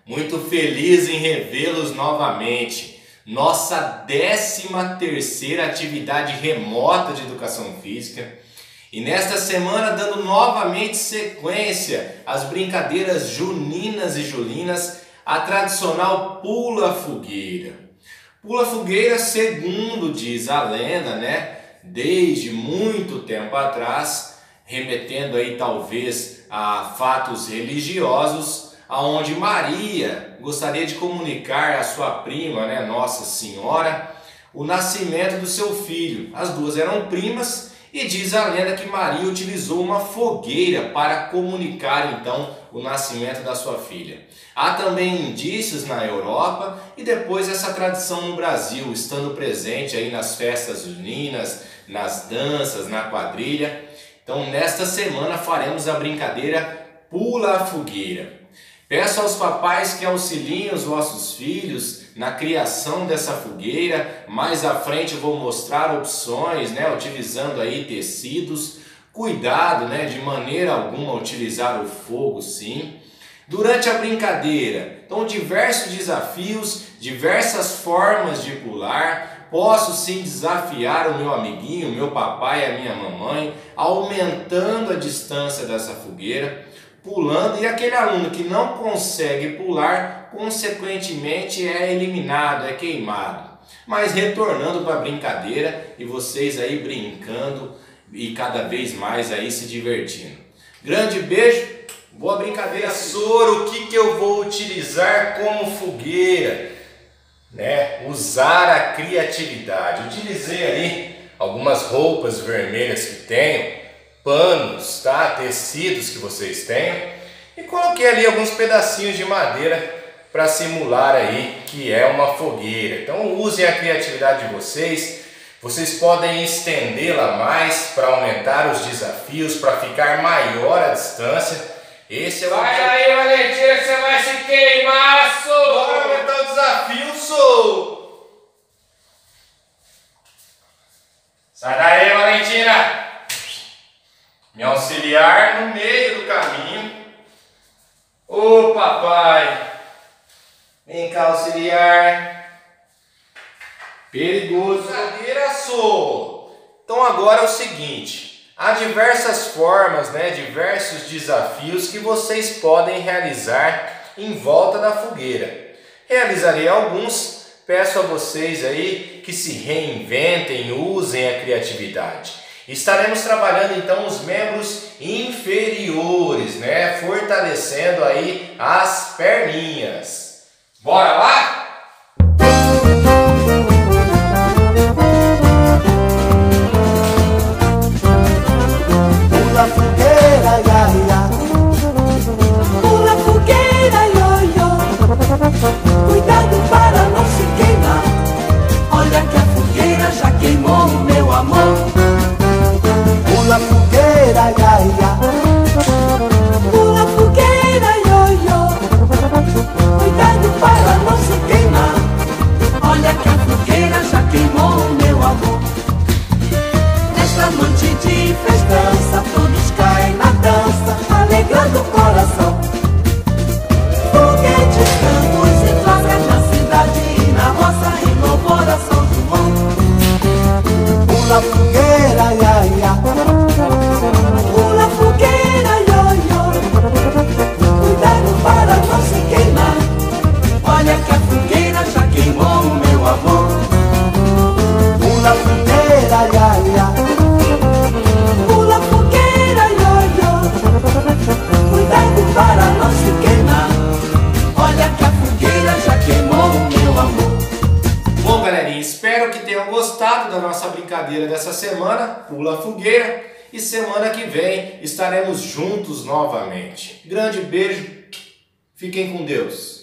Muito feliz em revê-los novamente. Nossa 13ª atividade remota de Educação Física. E nesta semana dando novamente sequência às brincadeiras juninas e julinas, a tradicional pula-fogueira. Pula-fogueira, segundo diz a lenda, desde muito tempo atrás, remetendo aí talvez a fatos religiosos, aonde Maria gostaria de comunicar à sua prima, Nossa Senhora, o nascimento do seu filho. As duas eram primas e diz a lenda que Maria utilizou uma fogueira para comunicar então o nascimento da sua filha. Há também indícios na Europa e depois essa tradição no Brasil, estando presente aí nas festas juninas, nas danças, na quadrilha. Então nesta semana faremos a brincadeira Pula-Fogueira. Peço aos papais que auxiliem os vossos filhos na criação dessa fogueira. Mais à frente eu vou mostrar opções, utilizando aí tecidos. Cuidado, de maneira alguma utilizar o fogo, sim. Durante a brincadeira, então diversos desafios, diversas formas de pular. Posso sim desafiar o meu amiguinho, o meu papai e a minha mamãe, aumentando a distância dessa fogueira, pulando, e aquele aluno que não consegue pular, consequentemente é eliminado, é queimado. Mas retornando para a brincadeira e vocês aí brincando e cada vez mais aí se divertindo. Grande beijo, boa brincadeira. Professor, o que eu vou utilizar como fogueira? Usar a criatividade. Utilizei aí algumas roupas vermelhas que tenho, panos, tecidos que vocês tenham, e coloquei ali alguns pedacinhos de madeira para simular aí que é uma fogueira. Então usem a criatividade de vocês. Vocês podem estendê-la mais para aumentar os desafios, para ficar maior a distância. Esse é o Vai aí, Valentina, que você vai se queimar, sou! Bora aumentar o desafio, sou! Sai daí, Valentina! Me auxiliar no meio do caminho. Ô papai! Vem cá auxiliar. Perigoso. Brincadeira, sou! Então agora é o seguinte. Há diversas formas, diversos desafios que vocês podem realizar em volta da fogueira. Realizarei alguns, peço a vocês aí que se reinventem, usem a criatividade. Estaremos trabalhando então os membros inferiores, fortalecendo aí as perninhas. Bora lá? Pula fogueira, ia, ia. Pula fogueira, io, io. Cuidado para não se queimar. Olha que a fogueira já queimou o meu amor. Pula fogueira, ia, ia. Pula fogueira, io, io. Cuidado para não se queimar. Olha que a fogueira já queimou o meu amor. Nesta noite de festança, todos caem na dança, alegrando o coração. Foguetes, cantos e placas na cidade e na roça, em louvor a São João. Pula fogueira, ia, ia. Pula fogueira, io, io. Cuidado para não se queimar. Olha que a fogueira já queimou o meu amor. Pula fogueira, ia, ia. Pula fogueira, io, io. Cuidado para não se queimar. Olha que a fogueira já queimou o meu amor. Bom, galerinha, espero que tenham gostado da nossa brincadeira dessa semana, Pula Fogueira, e semana que vem estaremos juntos novamente. Grande beijo, fiquem com Deus.